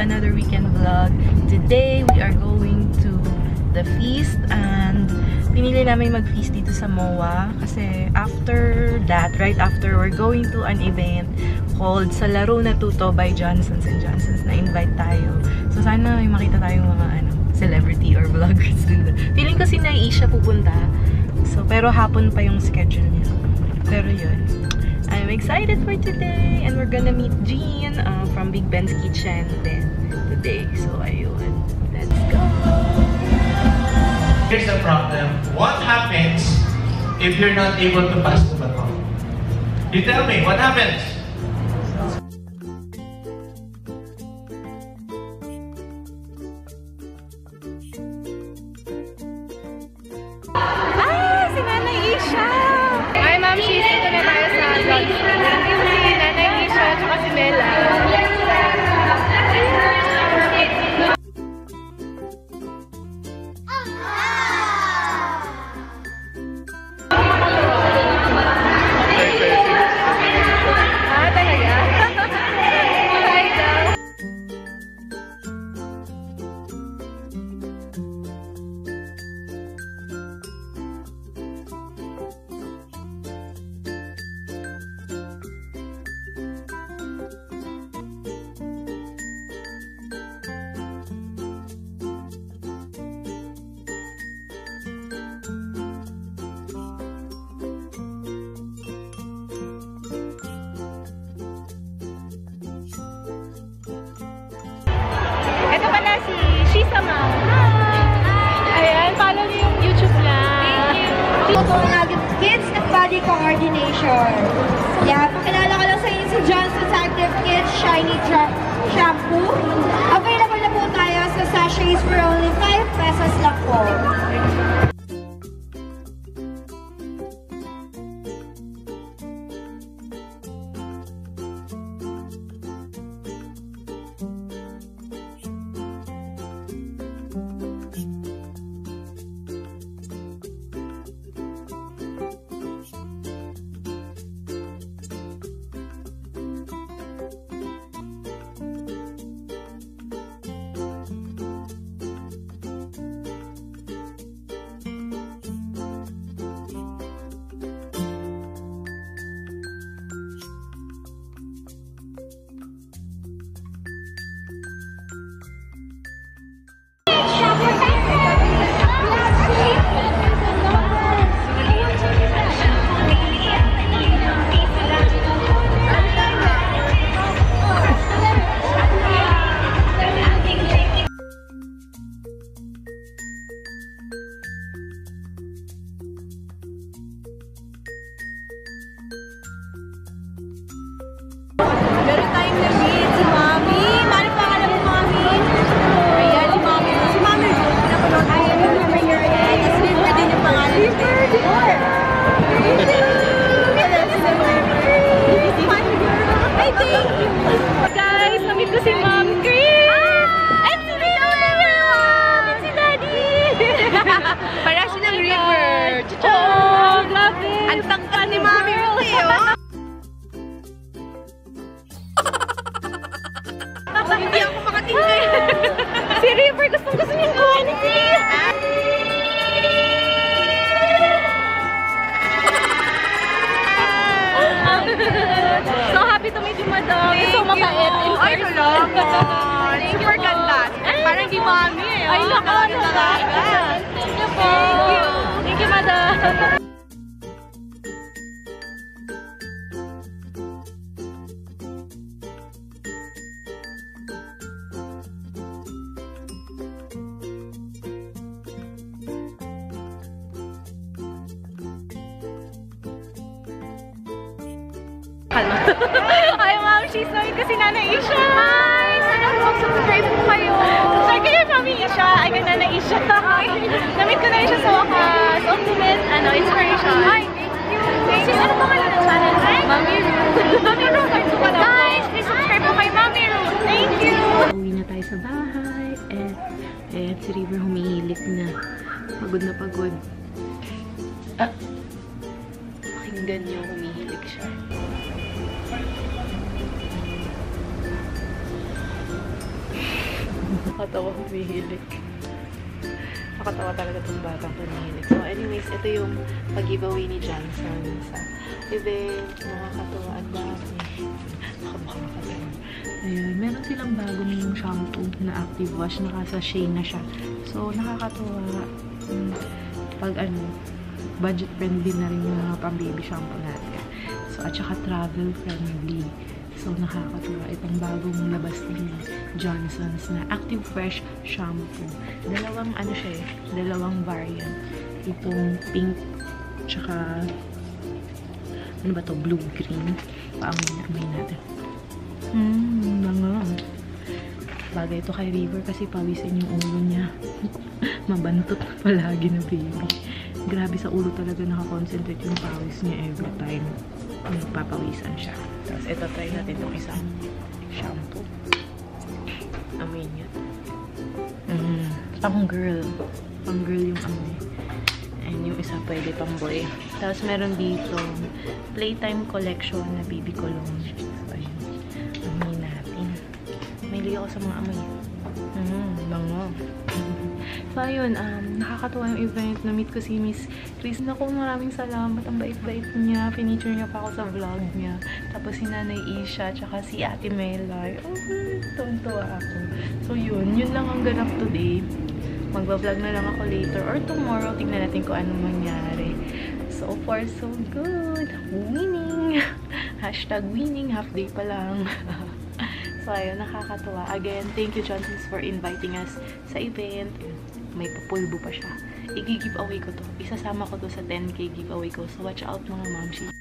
another weekend vlog. Today, we are going to the feast and pinili namin mag-feast dito sa MOA kasi after that, right after, we're going to an event called Sa Laro Na Tuto by Johnson's & Johnson's na invite tayo. So sana may makita tayong mga celebrity or vloggers dun. Feeling ko si Naisha pupunta. So, pero hapon pa yung schedule niya. Pero yun. I'm excited for today and we're gonna meet Jean from Big Ben's Kitchen then today. So, ayun. Let's go! Here's the problem. What happens if you're not able to pass the baton? You tell me, what happens? Si Nanay Isha! Hi, Ma'am She's dito na tayo sa Johnson. Nandito si Nanay Isha at saka si Bella. Ito pala si Shisa Ma'am. Ayan, follow niyo yung YouTube niya. Thank you. Kids and Body Coordination. Yeah, pakilala ko lang sa inyo si Johnson's Active Kids Shiny Shampoo. Available na po tayo sa sachets for only 5 pesos lang po. Meron tayong na-meet si Mami. Mami, pangalan mo, Mami? Ayan, si Mami. Si Mami, napanood ko yung number your age. Tapos liver din yung pangalan. Liver! Ay, thank you! Guys, na-meet ko si Mom Chris! And si Mom! Si Daddy! Parang silang River. Oo, grabe! Ang tangkad ni Mami Ruki, oh! Hindi ako makatingin. Si River, gusto niya kuhan ni Chris. So happy to meet you, Madam. So mabait. Ay, salamat. Super ganda. Parang di Mami eh. Ay, naku. Thank you po. Thank you, Madam. Hi, Ma'am. She's knowing kasi Nanay Isha. Hi! Sana mag-subscribe po kayo. Subscribe kayo, Mami Isha. Ay, kay Nanay Isha. Namit ko na siya sa wakas. Ultimate, inspiration. Hi, thank you. Ano pangalan ng channel? Mami Ruth. Mami Ruth. Guys, please subscribe po kay Mami Ruth. Thank you. Uwi na tayo sa bahay. Eh, si River humihilik na. Pagod na pagod. Pakinggan niyo, humihilik siya. Nakatawa humihilik. Nakatawa talaga itong batang humihilik. So anyways, ito yung pag-giveaway ni Johnson sa event. Nakakatawa. Ang dami. Nakakatawa. Ayun. Meron silang bagong shampoo na active wash. Naka-sachet na siya. So nakakatawa. Pag budget friendly na rin yung mga pang-baby shampoo natin. So at saka travel friendly. So, nakakatuwa. Itong bagong labas ni Johnson's na Active Fresh Shampoo. Dalawang, dalawang variant. Itong pink, tsaka, blue-green. Paamoy natin. Mga. Bagay ito kay River kasi pawisin yung ulo niya. Mabantot palagi na baby. Grabe sa ulo talaga nakakonsentrate yung pawis niya every time. Nagpapawisan siya. Tapos, ito try natin itong isang shampoo. Amoy niya. Pang-girl. Pang-girl yung amoy. And yung isa pwede pang-boy. Tapos, meron dito Playtime Collection na baby cologne. So, ayun. Amoy natin. May liyo ako sa mga amoy. Bango. So, ayun, nakakatuwa yung event. Na-meet ko si Miss Chris. Naku, maraming salamat. Ang bait-bait niya. Feature niya pa ako sa vlog niya. Tapos si Nanay Isha, tsaka si Ate Melay. Tuwa ako. So, yun lang ang ganap today. Magbablog na lang ako later or tomorrow. Tingnan natin kung anong mangyari. So far, so good. Winning! Hashtag winning. Half day pa lang. So, ayun, nakakatuwa. Again, thank you, Johnson's, for inviting us sa event. May papulbo pa siya. I-giveaway ko to. Isasama ko to sa 10K giveaway ko. So, watch out mga mamshi.